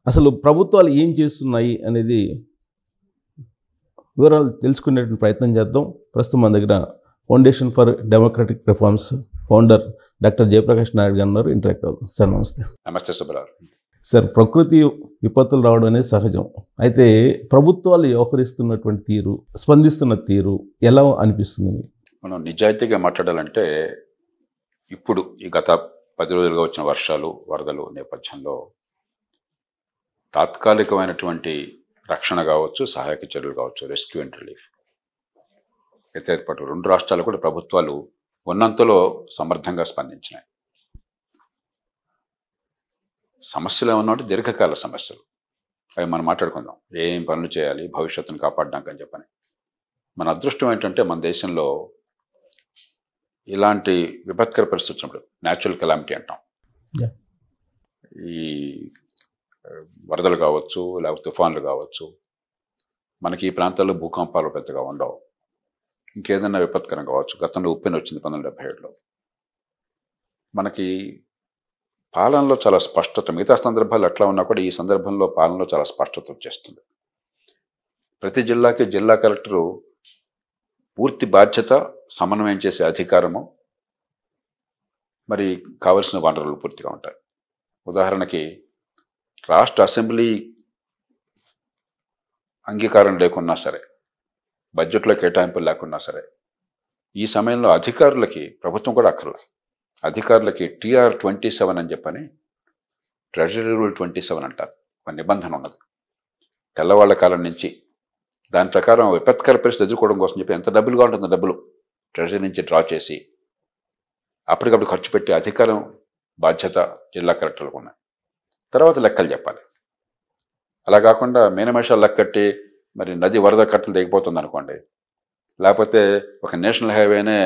అసలు ప్రభుత్వాలు ఏం చేస్తున్నాయి అనేది వివరాలు తెలుసుకునేటువంటి ప్రయత్నం చేద్దాం. ప్రస్తుతం మన దగ్గర foundation for democratic reforms founder doctor Jayaprakash Naidu గారు ఉన్నారు. ఇంటరాక్ట్ అవుతాం. సార్ నమస్తే. నమస్తే సుబ్బారావు. సార్, ప్రకృతి విపత్తులు రావడం అనేది సహజం. అయితే ప్రభుత్వాలు వ్యవహరిస్తున్నటువంటి తీరు, స్పందిస్తున్న తీరు ఎలా అనిపిస్తుంది? మనం నిజాయితీగా మాట్లాడాలంటే ఇప్పుడు ఈ గత 10 రోజులుగా వచ్చిన వర్షాలు, వరదలు నేపథ్యంలో తాత్కాలికమైనటువంటి రక్షణ కావచ్చు, సహాయక చర్యలు కావచ్చు, రెస్క్యూ అండ్ రిలీఫ్ అయితే ఏర్పాటు 2 రాష్ట్రాలు కూడా ప్రభుత్వాలు ఉన్నంతలో సమర్థంగా స్పందించినాయి. సమస్యలు ఏమన్నా దీర్ఘకాల సమస్యలు, అవి మనం మాట్లాడుకుందాం. ఏం పనులు చేయాలి భవిష్యత్తును కాపాడడానికి అని చెప్పని. మన అదృష్టం ఏంటంటే మన దేశంలో ఇలాంటి విపత్కర పరిస్థితి వచ్చినప్పుడు న్యాచురల్ కెలామిటీ అంటాం, ఈ వరదలు కావచ్చు, లేకపోతే తుఫాన్లు కావచ్చు, మనకి ఈ ప్రాంతాల్లో భూకంపాలు పెద్దగా ఉండవు. ఇంకేదైనా విపత్కరం కావచ్చు. గతంలో ఉప్పెన వచ్చింది 1977లో. మనకి పాలనలో చాలా స్పష్టత, మిగతా సందర్భాలు ఎట్లా ఉన్నా కూడా ఈ సందర్భంలో పాలనలో చాలా స్పష్టత వచ్చేస్తుంది. ప్రతి జిల్లాకి జిల్లా కలెక్టరు పూర్తి బాధ్యత, సమన్వయం చేసే అధికారము, మరి కావలసిన వనరులు పూర్తిగా ఉంటాయి. ఉదాహరణకి రాష్ట్ర అసెంబ్లీ అంగీకారం లేకున్నా సరే, బడ్జెట్లో కేటాయింపులు లేకున్నా సరే, ఈ సమయంలో అధికారులకి, ప్రభుత్వం కూడా అక్కర్ల, అధికారులకి TR 27 అని చెప్పని, ట్రెజరీ రూల్ 27 అంటారు, ఒక నిబంధన ఉన్నది. తెల్లవాళ్ల కాలం నుంచి దాని ప్రకారం విపత్కర పరిస్థితి ఎదుర్కోవడం కోసం చెప్పి ఎంత డబ్బులుగా ఉంటుందో డబ్బులు ట్రెజరీ నుంచి డ్రా చేసి అప్పటికప్పుడు ఖర్చు పెట్టే అధికారం, బాధ్యత జిల్లా కలెక్టర్లకు ఉన్నాయి. తర్వాత లెక్కలు చెప్పాలి. అలా కాకుండా మీనమేషాలు లెక్కట్టి మరి నది వరద కట్టలు దిగిపోతుంది అనుకోండి, లేకపోతే ఒక నేషనల్ హైవేనే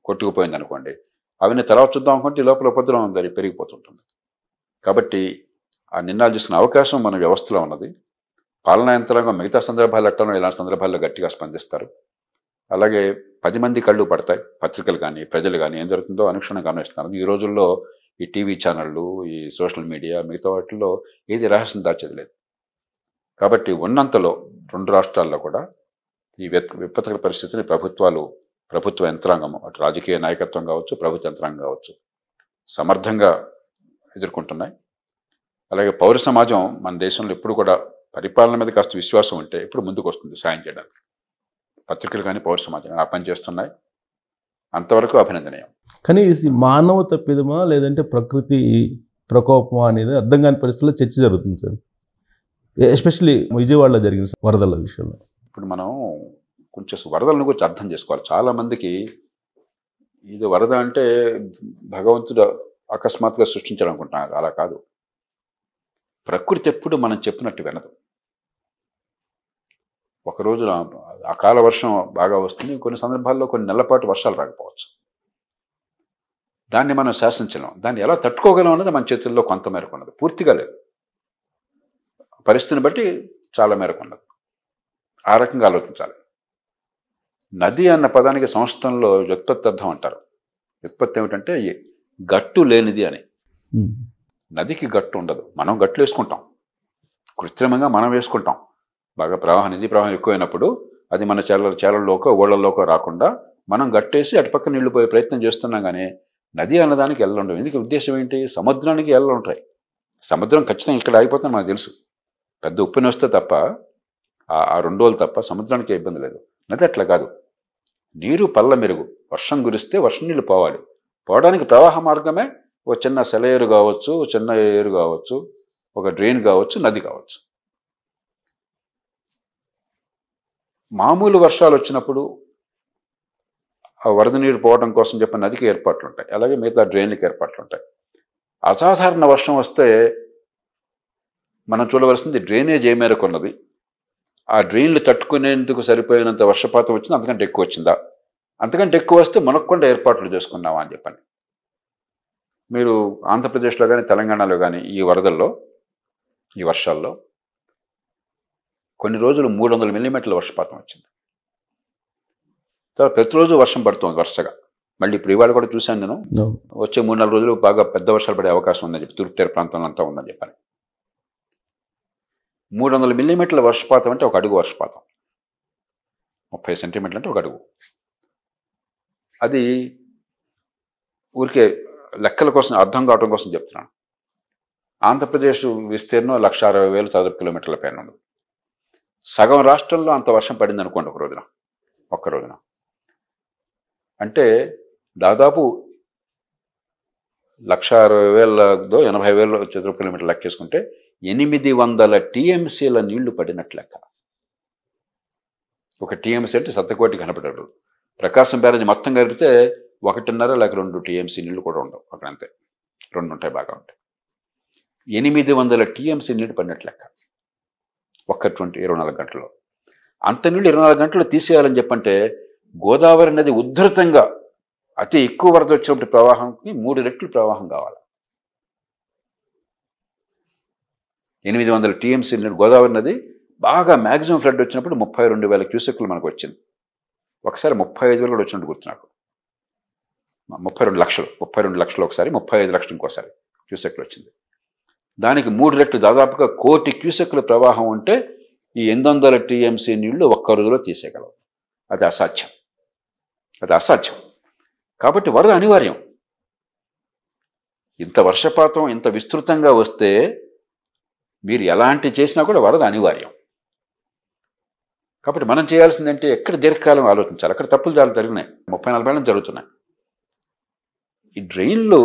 కొట్టుకుపోయింది అనుకోండి, అవన్నీ తర్వాత చూద్దాం అనుకుంటే లోపల ఉపద్రవం పెరిగిపోతుంటుంది. కాబట్టి ఆ నిర్ణయాలు తీసుకునే అవకాశం మన వ్యవస్థలో ఉన్నది. పాలనా యంత్రాంగం మిగతా సందర్భాలు ఎట్లనో ఇలాంటి సందర్భాల్లో గట్టిగా స్పందిస్తారు. అలాగే 10 మంది కళ్ళు పడతాయి, పత్రికలు కానీ ప్రజలు కానీ ఏం జరుగుతుందో అనుక్షణం గమనిస్తున్నారు. ఈ రోజుల్లో ఈ టీవీ ఛానళ్ళు, ఈ సోషల్ మీడియా, మిగతా వాటిల్లో ఏది రహస్యం దాచేది లేదు. కాబట్టి ఉన్నంతలో 2 రాష్ట్రాల్లో కూడా ఈ విపత్కర పరిస్థితిని ప్రభుత్వ యంత్రాంగం, అటు రాజకీయ నాయకత్వం కావచ్చు, ప్రభుత్వ యంత్రాంగం కావచ్చు, సమర్థంగా ఎదుర్కొంటున్నాయి. అలాగే పౌర సమాజం మన దేశంలో ఎప్పుడు కూడా పరిపాలన మీద కాస్త విశ్వాసం ఉంటే ఇప్పుడు ముందుకు వస్తుంది సాయం చేయడానికి. పత్రికలు కానీ పౌర సమాజం ఆ పని చేస్తున్నాయి. అంతవరకు అభినందనీయం. కానీ ఇది మానవ తప్పిదమా లేదంటే ప్రకృతి ప్రకోపమా అనేది అర్థం కాని పరిస్థితుల్లో చర్చ జరుగుతుంది సార్, ఎస్పెషల్లీ విజయవాడలో జరిగిన వరదల విషయంలో. ఇప్పుడు మనం కొంచెం వరదలను గురించి అర్థం చేసుకోవాలి. చాలామందికి ఇది వరద అంటే భగవంతుడు అకస్మాత్తుగా సృష్టించడం అనుకుంటున్నారు. అలా కాదు. ప్రకృతి ఎప్పుడు మనం చెప్పినట్టు వినదు. ఒక రోజున అకాల వర్షం బాగా వస్తుంది, కొన్ని సందర్భాల్లో కొన్ని నెలల పాటు వర్షాలు రాకపోవచ్చు. దాన్ని మనం శాసించలేం. దాన్ని ఎలా తట్టుకోగలం అన్నది మన చేతుల్లో కొంత మేరకు ఉన్నది, పూర్తిగా లేదు. పరిస్థితిని బట్టి చాలా మేరకు ఉన్నది. ఆ రకంగా ఆలోచించాలి. నది అన్న పదానికి సంస్కృతంలో వ్యుత్పత్తి అర్థం అంటారు. వ్యుత్పత్తి ఏమిటంటే గట్టు లేనిది అని. నదికి గట్టు ఉండదు. మనం గట్లు వేసుకుంటాం, కృత్రిమంగా మనం వేసుకుంటాం. బాగా నదీ ప్రవాహం ఎక్కువైనప్పుడు అది మన చేలల్లోకో ఓళ్లలోకో రాకుండా మనం గట్టేసి అటుపక్క నీళ్లు పోయే ప్రయత్నం చేస్తున్నాం. కానీ నది అన్నదానికి ఎల్లుండవు. ఎందుకు? ఉద్దేశం ఏంటి? సముద్రానికి ఎల్లు ఉంటాయి. సముద్రం ఖచ్చితంగా ఇక్కడ ఆగిపోతుంది మనకు తెలుసు. పెద్ద ఉప్పెన వస్తే తప్ప, ఆ 2 రోజులు తప్ప సముద్రానికి ఇబ్బంది లేదు. నది అట్లా కాదు. నీరు పల్ల మెరుగు. వర్షం కురిస్తే వర్షం నీళ్ళు పోవాలి. పోవడానికి ప్రవాహ మార్గమే ఒక చిన్న సెలయేరు కావచ్చు, చిన్న ఏరు కావచ్చు, ఒక డ్రైన్ కావచ్చు, నది కావచ్చు. మామూలు వర్షాలు వచ్చినప్పుడు ఆ వరద నీరు పోవడం కోసం చెప్పిన నదికి ఏర్పాట్లు ఉంటాయి. అలాగే మిగతా డ్రైన్లకి ఏర్పాట్లు ఉంటాయి. అసాధారణ వర్షం వస్తే మనం చూడవలసింది డ్రైనేజ్ ఏ మేరకు ఉన్నది, ఆ డ్రైన్లు తట్టుకునేందుకు సరిపోయినంత వర్షపాతం వచ్చింది, అంతకంటే ఎక్కువ వచ్చిందా, అంతకంటే ఎక్కువ వస్తే మనకుండా ఏర్పాట్లు చేసుకున్నామా అని చెప్పని. మీరు ఆంధ్రప్రదేశ్లో కానీ తెలంగాణలో కానీ ఈ వరదల్లో, ఈ వర్షాల్లో కొన్ని రోజులు 300 మిల్లీమీటర్ల వర్షపాతం వచ్చింది. తర్వాత ప్రతిరోజు వర్షం పడుతుంది వరుసగా. మళ్ళీ ఇప్పుడు ఇవాళ కూడా చూశాను నేను, వచ్చే 3-4 రోజులు బాగా పెద్ద వర్షాలు పడే అవకాశం ఉందని చెప్పి తూర్పు తీర ప్రాంతంలో అంతా ఉందని చెప్పని. 300 మిల్లీమీటర్ల వర్షపాతం అంటే ఒక అడుగు వర్షపాతం, 30 సెంటీమీటర్లు అంటే ఒక అడుగు. అది ఊరికే లెక్కల కోసం అర్థం కావడం కోసం చెప్తున్నాను. ఆంధ్రప్రదేశ్ విస్తీర్ణం 1,60,000 చదరపు కిలోమీటర్ల పైన ఉంది. సగం రాష్ట్రంలో అంత వర్షం పడింది అనుకోండి ఒక్క రోజున. అంటే దాదాపు 1,60,000 80,000 చదరపు కిలోమీటర్లు లెక్కేసుకుంటే 800 టీఎంసీల నీళ్లు పడినట్లు లెక్క. ఒక టీఎంసీ అంటే 1,000,000 కనపడరు. ప్రకాశం బ్యారేజ్ మొత్తం కలిపితే 1.5 లేక 2 టీఎంసీ నీళ్లు కూడా ఉండవు అక్కడ, అంతే, 2 ఉంటాయి, బాగా ఉంటాయి. 800 టీఎంసీ నీళ్లు పడినట్లు లెక్క ఒక్క 24 గంటల్లో. అంత నీళ్ళు 24 గంటలు తీసేయాలని చెప్పంటే గోదావరి నది ఉధృతంగా అతి ఎక్కువ వరద వచ్చినప్పుడు ప్రవాహంకి 3 రెట్లు ప్రవాహం కావాలి. 800 టీఎంసీ నీళ్ళు గోదావరి నది బాగా మ్యాక్సిమం ఫ్లడ్ వచ్చినప్పుడు 32,000 క్యూసెక్లు మనకు వచ్చింది. ఒకసారి 35,000 కూడా వచ్చినట్టు గుర్తు నాకు. 32 లక్షలు ఒకసారి, 35 లక్షలు ఇంకోసారి క్యూసెక్లు వచ్చింది. దానికి 3 రెట్లు దాదాపుగా 1,000,000 క్యూసెక్ల ప్రవాహం ఉంటే ఈ 800 టీఎంసీ నీళ్లు ఒక్క రోజులో తీసేయగలవు. అది అసాధ్యం. కాబట్టి వరద అనివార్యం. ఇంత వర్షపాతం ఇంత విస్తృతంగా వస్తే మీరు ఎలాంటి చేసినా కూడా వరద అనివార్యం. కాబట్టి మనం చేయాల్సిందంటే ఎక్కడ దీర్ఘకాలం ఆలోచించాలి. అక్కడ తప్పులు చాలా జరిగినాయి, 30-40 ఏళ్ళ జరుగుతున్నాయి. ఈ డ్రైన్లు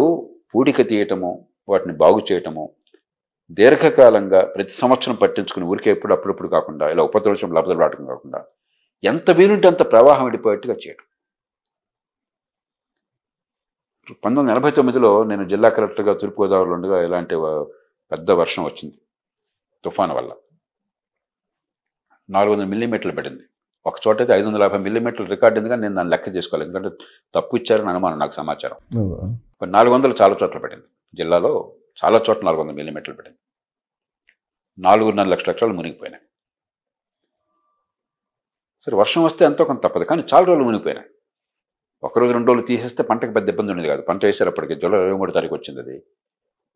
పూడిక తీయటము, వాటిని బాగు చేయటము, దీర్ఘకాలంగా ప్రతి సంవత్సరం పట్టించుకుని ఊరికే అప్పుడప్పుడు కాకుండా ఇలా ఉపద్రవం లభదలు రావటం కాకుండా ఎంత వీలుంటే అంత ప్రవాహం విడిపోయేట్టుగా చేయటం. 1989లో నేను జిల్లా కలెక్టర్గా తూర్పుగోదావరిలో ఉండగా ఇలాంటి పెద్ద వర్షం వచ్చింది తుఫాను వల్ల. 400 మిల్లీమీటర్లు పడింది. ఒక చోట అయితే 550 మిల్లీమీటర్లు రికార్డు ఉంది, కానీ నేను దాన్ని లెక్క చేసుకోవాలి, ఎందుకంటే తప్పు ఇచ్చారని అనుమానం నాకు సమాచారం. 400 చాలా చోట్ల పడింది జిల్లాలో, చాలా చోట్ల 400 మిల్లీమీటర్లు పడింది. 4.5 లక్షల ఎకరాలు మునిగిపోయినాయి. సరే, వర్షం వస్తే ఎంతో కొంత తప్పదు, కానీ చాలా రోజులు మునిగిపోయినాయి. 1 రోజు 2 రోజులు తీసేస్తే పంటకు పెద్ద ఇబ్బంది ఉండేది కాదు. పంట వేసేటప్పటికి జూలై 23 తారీఖు వచ్చింది. అది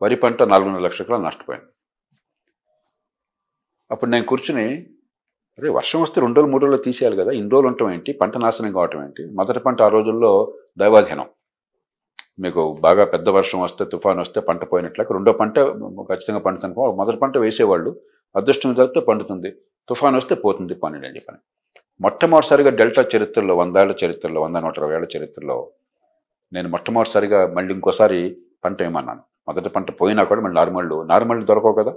వరి పంట 4.5 లక్షల ఎకరాలు నష్టపోయింది. అప్పుడు నేను కూర్చుని, అదే వర్షం వస్తే 2 రోజులు 3 రోజులు తీసేయాలి కదా, ఇన్ని రోజులు ఉండటం ఏంటి, పంట నాశనం కావటం ఏంటి. మొదటి పంట ఆ రోజుల్లో దైవాధీనం. మీకు బాగా పెద్ద వర్షం వస్తే, తుఫాను వస్తే పంట పోయినట్లయితే రెండో పంట ఖచ్చితంగా పండుతుంది. మొదటి పంట వేసేవాళ్ళు అదృష్టం జరిగితే పండుతుంది, తుఫాను వస్తే పోతుంది పని అని చెప్పని. మొట్టమొదటిసారిగా డెల్టా చరిత్రలో 100 ఏళ్ల చరిత్రలో 100-120 ఏళ్ల చరిత్రలో నేను మొట్టమొదటిసారిగా మళ్ళీ ఇంకోసారి పంట ఏమన్నాను. మొదటి పంట పోయినా కూడా మళ్ళీ నార్మల్ దొరకవు కదా.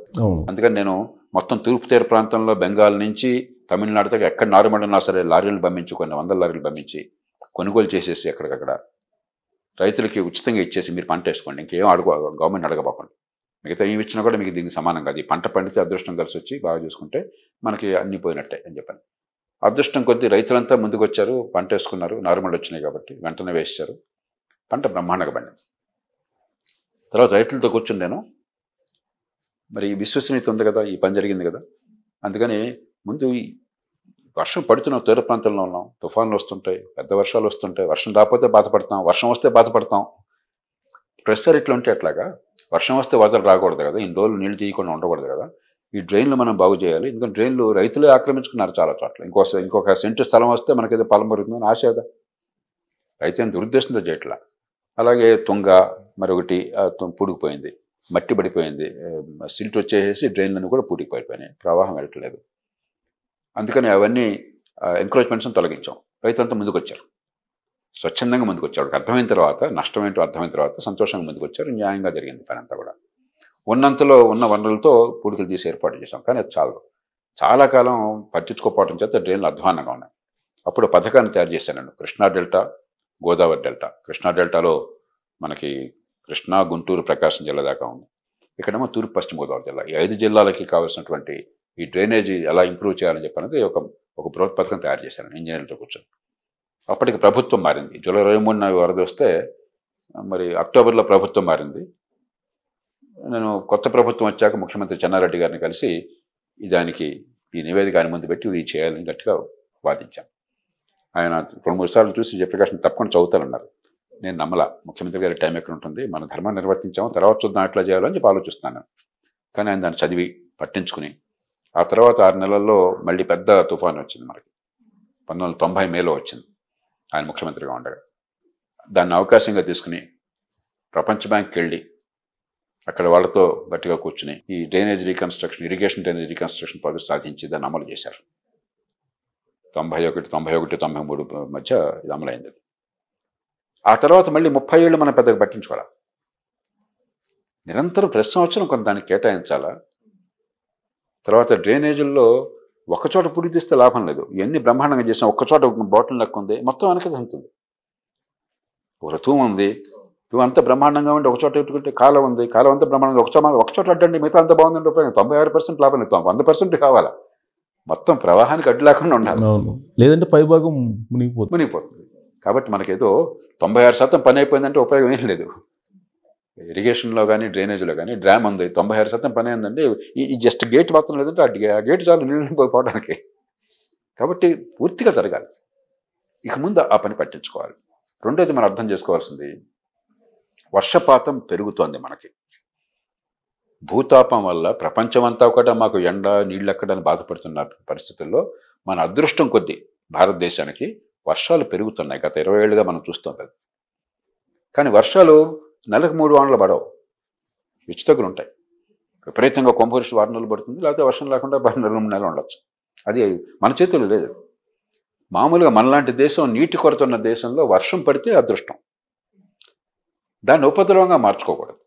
అందుకని నేను మొత్తం తూర్పు తీర ప్రాంతంలో బెంగాల్ నుంచి తమిళనాడు దాకా ఎక్కడ నార్మల్ ఉన్నా సరే లారీలు పంపించి, కొన్ని 100 లారీలు పంపించి కొనుగోలు చేసేసి ఎక్కడికక్కడ రైతులకి ఉచితంగా ఇచ్చేసి మీరు పంట వేసుకోండి, ఇంకేం గవర్నమెంట్ అడగబోకండి, మిగతా ఏమి ఇచ్చినా కూడా మీకు దీనికి సమానం కాదు. ఈ పంట పండితే అదృష్టం కలిసి వచ్చి బాగా చూసుకుంటే మనకి అన్నీ పోయినట్టే అని చెప్పాను. అదృష్టం కొద్దీ రైతులంతా ముందుకు వచ్చారు, పంట వేసుకున్నారు, నార్మల్ వచ్చినాయి కాబట్టి వెంటనే వేసారు, పంట బ్రహ్మాండంగా పండింది. తర్వాత రైతులతో కూర్చుని నేను, మరి విశ్వసనీయత ఉంది కదా, ఈ పని జరిగింది కదా, అందుకని ముందు ఈ వర్షం పడుతున్నాం, తీర ప్రాంతంలో ఉన్నాం, తుఫాన్లు వస్తుంటాయి, పెద్ద వర్షాలు వస్తుంటాయి, వర్షం రాకపోతే బాధపడతాం, వర్షం వస్తే బాధపడతాం. ప్రెషర్ ఇట్లా ఉంటే ఎట్లాగా, వర్షం వస్తే వరదలు రాకూడదు కదా, ఇన్ని రోజులు నీళ్లు తీయకుండా ఉండకూడదు కదా, ఈ డ్రైన్లు మనం బాగు చేయాలి. ఎందుకంటే డ్రైన్లు రైతులే ఆక్రమించుకున్నారు చాలా చోట్ల. ఇంకొక సెంటు స్థలం వస్తే మనకేదో పొలం పెరుగుతుందని ఆశ కదా, రైతు ఏం దురుద్దేశంతో చేయట్లా. అలాగే తుంగ మరొకటి పూడికిపోయింది, మట్టి పడిపోయింది, సిల్ట్ వచ్చేసి డ్రైన్లను కూడా పూడికిపోయిపోయినాయి, ప్రవాహం వెళ్ళట్లేదు. అందుకని అవన్నీ ఎంకరేజ్మెంట్స్ని తొలగించాం. రైతులంతా ముందుకు వచ్చారు, స్వచ్ఛందంగా ముందుకు వచ్చారు. అర్థమైన తర్వాత, నష్టం ఏంటో అర్థమైన తర్వాత సంతోషంగా ముందుకు వచ్చారు. న్యాయంగా జరిగింది పని అంతా కూడా. ఉన్నంతలో ఉన్న వనరులతో పూడికలు తీసి ఏర్పాటు చేశాం. కానీ అది చాలు, చాలా కాలం పట్టించుకోకపోవడం చేత డ్రైన్లు అధ్వానంగా ఉన్నాయి. అప్పుడు పథకాన్ని తయారు చేశాను, కృష్ణా డెల్టా, గోదావరి డెల్టా. కృష్ణా డెల్టాలో మనకి కృష్ణా, గుంటూరు, ప్రకాశం జిల్లా దాకా ఉంది. ఇక్కడేమో తూర్పు పశ్చిమ గోదావరి జిల్లా. ఈ 5 జిల్లాలకి కావాల్సినటువంటి ఈ డ్రైనేజీ ఎలా ఇంప్రూవ్ చేయాలని చెప్పనేది ఒక బృహత్ పథకం తయారు చేశాను ఇంజనీర్లతో కూర్చొని. అప్పటికి ప్రభుత్వం మారింది. జూలై 23న వరద వస్తే మరి అక్టోబర్లో ప్రభుత్వం మారింది. నేను కొత్త ప్రభుత్వం వచ్చాక ముఖ్యమంత్రి చెన్నారెడ్డి గారిని కలిసి దానికి ఈ నివేదిక ఆయన ముందు పెట్టి ఇది చేయాలని గట్టిగా వాదించాను. ఆయన 2-3 సార్లు చూసి జయప్రకాష్ని తప్పకుండా చదువుతానన్నారు. నేను నమ్మలా, ముఖ్యమంత్రి గారి టైం ఎక్కడ ఉంటుంది, మన ధర్మాన్ని నిర్వర్తించాము, తర్వాత చూద్దాం ఎట్లా చేయాలని చెప్పి ఆలోచిస్తున్నాను. కానీ ఆయన దాన్ని చదివి పట్టించుకుని ఆ తర్వాత 6 నెలల్లో మళ్ళీ పెద్ద తుఫాను వచ్చింది మనకి. 1990 మేలో వచ్చింది ఆయన ముఖ్యమంత్రిగా ఉండగా. దాన్ని అవకాశంగా తీసుకుని ప్రపంచ బ్యాంక్కి వెళ్ళి అక్కడ వాళ్ళతో గట్టిగా కూర్చుని ఈ drainage reconstruction, irrigation drainage reconstruction project సాధించి దాన్ని అమలు చేశారు. 91, 93 మధ్య ఇది అమలైంది. ఆ తర్వాత మళ్ళీ 30 ఏళ్ళు మనం పెద్దగా పట్టించుకోవాలి. నిరంతరం ప్రతి సంవత్సరం కొంత దానికి కేటాయించాలా. తర్వాత డ్రైనేజీల్లో ఒకచోట పుడి తీస్తే లాభం లేదు. ఇవన్నీ బ్రహ్మాండంగా చేసాం, ఒక్కచోట బాటిల్ లెక్క ఉంది, మొత్తం వెనక తగ్గుతుంది. ఒక తూము ఉంది, తూము అంతా బ్రహ్మాండంగా ఉండి ఒకచోట పెట్టుకుంటే కాలం ఉంది, కాలం అంతా బ్రహ్మాండంగా ఒకచోట అడ్డండి, మిగతా అంతా బాగుందంటే ఉపయోగం. 96% లాభం లేదు, 100% కావాలా. మొత్తం ప్రవాహానికి అడ్డు లేకుండా ఉండాలి, లేదంటే పైభాగం మునిగిపోతుంది. కాబట్టి మనకేదో 96% పని అయిపోయిందంటే ఉపయోగం ఏం లేదు. ఇరిగేషన్లో కానీ డ్రైనేజీలో కానీ డ్యామ్ ఉంది, 96% పని అయిందంటే ఈ జస్ట్ గేట్ మాత్రం లేదంటే ఆ గేట్ చాలు నీళ్ళు పోవడానికి. కాబట్టి పూర్తిగా జరగాలి. ఇక ముందు ఆ పని పట్టించుకోవాలి. రెండోది మనం అర్థం చేసుకోవాల్సింది, వర్షపాతం పెరుగుతోంది మనకి. భూతాపం వల్ల ప్రపంచమంతా కూడా మాకు ఎండ నీళ్ళు ఎక్కడని బాధపడుతున్న పరిస్థితుల్లో మన అదృష్టం కొద్దీ భారతదేశానికి వర్షాలు పెరుగుతున్నాయి. గత 20 ఏళ్ళుగా మనం చూస్తాం. కానీ వర్షాలు నెలకు 3 వానలు పడవు, హెచ్చుతగ్గులు ఉంటాయి. విపరీతంగా కుంభవృష్టి 6 నెలలు పడుతుంది, లేకపోతే వర్షం లేకుండా 2 నెలలు ఉండొచ్చు. అది మన చేతుల్లో లేదు. మామూలుగా మనలాంటి దేశం, నీటి కొరత ఉన్న దేశంలో వర్షం పడితే అదృష్టం, దాన్ని ఉపద్రవంగా మార్చుకోకూడదు.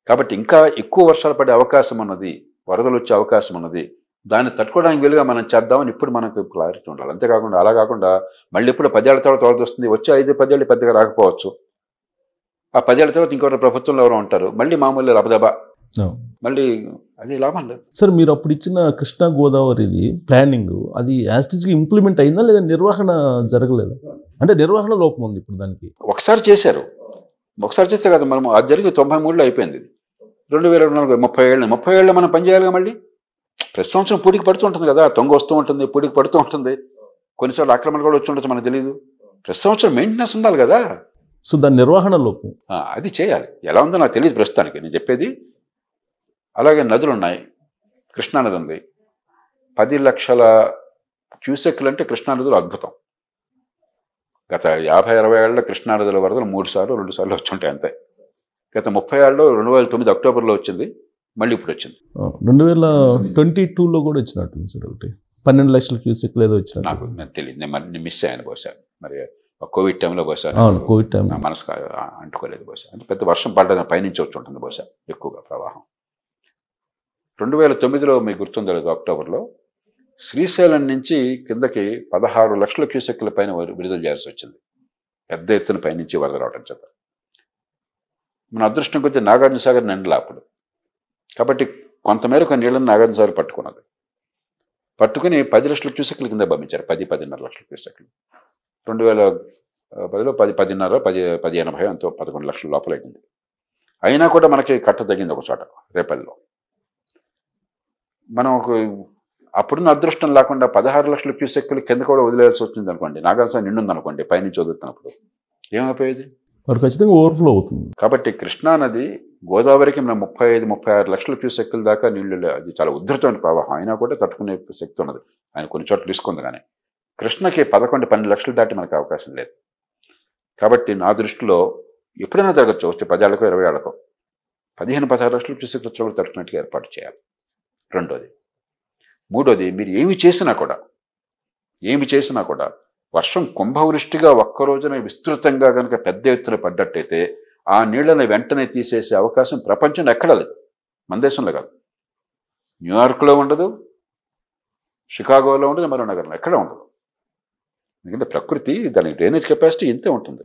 కాబట్టి ఇంకా ఎక్కువ వర్షాలు పడే అవకాశం ఉన్నది, వరదలు వచ్చే అవకాశం ఉన్నది, దాన్ని తట్టుకోవడానికి వీలుగా మనం చేద్దామని ఇప్పుడు మనకు క్లారిటీ ఉండాలి. అంతేకాకుండా అలా కాకుండా మళ్ళీ ఇప్పుడు 10 ఏళ్ల తర్వాత వరద వస్తుంది, వచ్చే 5-10 ఏళ్ళు పెద్దగా రాకపోవచ్చు, ఆ 10 ఏళ్ల తర్వాత ఇంకొక ప్రభుత్వంలో ఎవరో ఉంటారు, మళ్ళీ మామూలు లబదబా, మళ్ళీ అది లాభం లేదు. సార్, మీరు అప్పుడు ఇచ్చిన కృష్ణా గోదావరిది ప్లానింగ్ అది యాస్టిస్గా ఇంప్లిమెంట్ అయిందా లేదా నిర్వహణ జరగలేదు? అంటే నిర్వహణ లోపం ఉంది ఇప్పుడు దానికి. ఒకసారి చేశారు, ఒకసారి చేస్తే కదా మనం, అది జరిగి 93లో అయిపోయింది. 2024 30 ఏళ్ళు మనం పనిచేయాలిగా. మళ్ళీ ప్రతి సంవత్సరం పూడికి పడుతూ ఉంటుంది కదా, తొంగ వస్తూ ఉంటుంది, పూడికి పడుతూ ఉంటుంది, కొన్నిసార్లు ఆక్రమణ కూడా వచ్చి ఉంటుంది, మనకు తెలియదు. ప్రతి సంవత్సరం మెయింటెనెన్స్ ఉండాలి కదా. సో దాని నిర్వహణ లోపం అది చేయాలి. ఎలా ఉందో నాకు తెలియదు ప్రస్తుతానికి, నేను చెప్పేది. అలాగే నదులు ఉన్నాయి, కృష్ణానది ఉంది, 10 లక్షల క్యూసెక్లు అంటే కృష్ణానదులు అద్భుతం. గత 50-60 ఏళ్ళ కృష్ణానదుల వరదలు 2 సార్లు వచ్చి ఉంటాయి అంతే. గత 30 ఏళ్ళలో 2009 అక్టోబర్లో వచ్చింది, మళ్ళీ ఇప్పుడు వచ్చింది. 2022లో కూడా వచ్చినట్టుంది సార్, ఒకటి 12 లక్షల క్యూసెక్లు ఏదో వచ్చిన. నేను తెలియదు, నేను మిస్ అయ్యాను బహుశా. మరి కోవిడ్ టైంలో బహుశా, కోవిడ్ టైం మనసుకు అంటుకోలేదు బహుశా. అంటే పెద్ద వర్షం పడ్డది, పైనుంచి వచ్చి ఉంటుంది బహుశా ఎక్కువగా ప్రవాహం. 2009లో మీకు గుర్తుందో లేదు, అక్టోబర్లో శ్రీశైలం నుంచి కిందకి 16 లక్షల క్యూసెక్ల పైన విడుదల చేయాల్సి వచ్చింది, పెద్ద ఎత్తున పైనుంచి వరద రావడం చేత. మన అదృష్టం కొద్దీ నాగార్జున సాగర్ నిండలా అప్పుడు. కాబట్టి కొంతమేరకు నీళ్ళని నాగార్జున సాగర్ పట్టుకుని 10 లక్షల క్యూసెక్ల కింద పంపించారు, 10-10.5 లక్షల క్యూసెక్లు. 2010లో 10.5 ఎంతో 11 లక్షల లోపల అయింది. అయినా కూడా మనకి కట్ట తగ్గింది ఒక చోట, రేపల్లో. మనం అప్పుడున్న అదృష్టం లేకుండా 16 లక్షల క్యూసెక్లు కింద కూడా వదిలేయాల్సి వచ్చింది అనుకోండి, నాగార్జున సాగర్ నిండుంది అనుకోండి, పైనుంచి వదులుతున్నప్పుడు ఏమైపోయేది? మరి ఖచ్చితంగా ఓవర్ఫ్లో అవుతుంది. కాబట్టి కృష్ణానది గోదావరికి మనం 35-36 లక్షల క్యూసెక్ల దాకా నీళ్ళు, అది చాలా ఉధృతమైన ప్రవాహం, అయినా కూడా తట్టుకునే శక్తి ఉన్నది. ఆయన కొన్ని చోట్ల తీసుకుంది. కానీ కృష్ణకి 11-12 లక్షలు దాటి మనకు అవకాశం లేదు. కాబట్టి నా దృష్టిలో ఎప్పుడైనా జరగచ్చు, వస్తే 10 ఏళ్ళకో 20 ఏళ్ళకో 15-16 లక్షల క్యూసెక్లు వచ్చినప్పుడు తట్టుకున్నట్టుగా ఏర్పాటు చేయాలి. రెండోది. మూడోది, మీరు ఏమి చేసినా కూడా వర్షం కుంభవృష్టిగా ఒక్కరోజున విస్తృతంగా కనుక పెద్ద ఎత్తున పడ్డట్టయితే ఆ నీళ్ళని వెంటనే తీసేసే అవకాశం ప్రపంచంలో ఎక్కడా లేదు, మన దేశంలో కాదు. న్యూయార్క్లో ఉండదు, షికాగోలో ఉండదు, మరో నగరంలో ఎక్కడ ఉండదు. ఎందుకంటే ప్రకృతి దాని డ్రైనేజ్ కెపాసిటీ ఇంతే ఉంటుంది.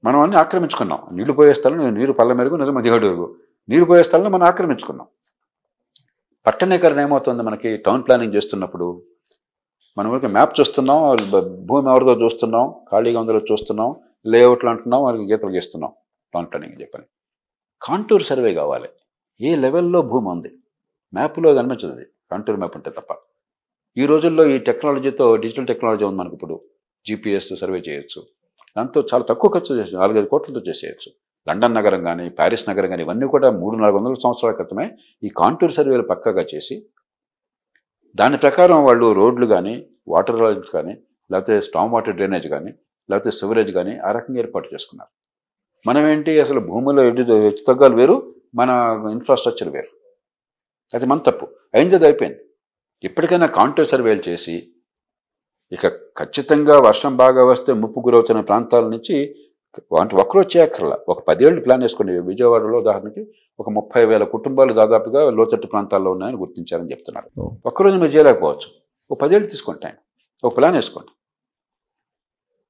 మనం అన్ని ఆక్రమించుకున్నాం. నీళ్లు పోయే స్థలం, నీరు పళ్ళ మెరుగు, నిజం దిగడుగు, నీరు పోయే స్థలంలో మనం ఆక్రమించుకున్నాం. పట్టణీకరణ ఏమవుతుంది మనకి? టౌన్ ప్లానింగ్ చేస్తున్నప్పుడు మనం ఊరికి మ్యాప్ చూస్తున్నాం, భూమి ఎవరిదో చూస్తున్నాం, ఖాళీగా ఉందో చూస్తున్నాం, లేఅవుట్లు అంటున్నాం, వాళ్ళకి గీతలు గీస్తున్నాం. టౌన్ ప్లానింగ్ చెప్పని కాంటూర్ సర్వే కావాలి. ఏ లెవెల్లో భూమి ఉంది మ్యాప్లో కనిపించదు, కాంటూర్ మ్యాప్ ఉంటే తప్ప. ఈ రోజుల్లో ఈ టెక్నాలజీతో, డిజిటల్ టెక్నాలజీ ఉంది మనకి, ఇప్పుడు GPS సర్వే చేయొచ్చు. దాంతో చాలా తక్కువ ఖర్చు చేసి 4-5 కోట్లతో చేసేయచ్చు. లండన్ నగరం కానీ, ప్యారిస్ నగరం కానీ, ఇవన్నీ కూడా 300-400 సంవత్సరాల క్రితమే ఈ కాంటూర్ సర్వేలు పక్కాగా చేసి దాని ప్రకారం వాళ్ళు రోడ్లు కానీ, వాటర్ లైన్స్ కానీ, లేకపోతే స్టామ్ వాటర్ డ్రైనేజ్ కానీ, లేకపోతే సివరేజ్ కానీ ఆ రకంగా ఏర్పాటు చేసుకున్నారు. మనం ఏంటి అసలు భూమిలో హెచ్చు తగ్గాలు వేరు, మన ఇన్ఫ్రాస్ట్రక్చర్ వేరు. అది మన తప్పు. అయింది, అది అయిపోయింది. ఇప్పటికైనా కాంటూర్ సర్వేలు చేసి ఇక ఖచ్చితంగా వర్షం బాగా వస్తే ముప్పు గురవుతున్న ప్రాంతాల నుంచి అంటే ఒక్కరోజు చేయక్కర్లా, ఒక 10 ఏళ్ళు ప్లాన్ వేసుకోండి. విజయవాడలో ఉదాహరణకి ఒక 30,000 కుటుంబాలు దాదాపుగా లోతట్టు ప్రాంతాల్లో ఉన్నాయని గుర్తించారని చెప్తున్నారు. ఒక్కరోజు మీరు చేయలేకపోవచ్చు, ఒక 10 ఏళ్ళు తీసుకోండి టైం, ఒక ప్లాన్ వేసుకోండి.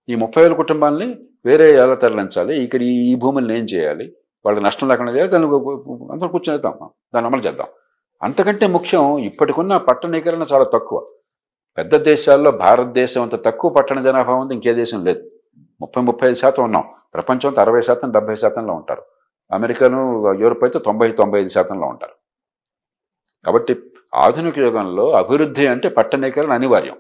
ఈ 30,000 కుటుంబాలని వేరే ఎలా తరలించాలి, ఇక్కడ ఈ భూములను ఏం చేయాలి, వాళ్ళకి నష్టం లేకుండా చేయాలి, దాన్ని అందరూ కూర్చొని దాన్ని అమలు చేద్దాం. అంతకంటే ముఖ్యం ఇప్పటికున్న పట్టణీకరణ చాలా తక్కువ. పెద్ద దేశాల్లో భారతదేశం అంత తక్కువ పట్టణ జనాభా ఉంది ఇంకే దేశం లేదు. 30-35% ఉన్నాం. ప్రపంచం అంతా 60%, 70%లో ఉంటారు. అమెరికాను, యూరోప్ అయితే 90-95%లో ఉంటారు. కాబట్టి ఆధునిక యుగంలో అభివృద్ధి అంటే పట్టణీకరణ అనివార్యం.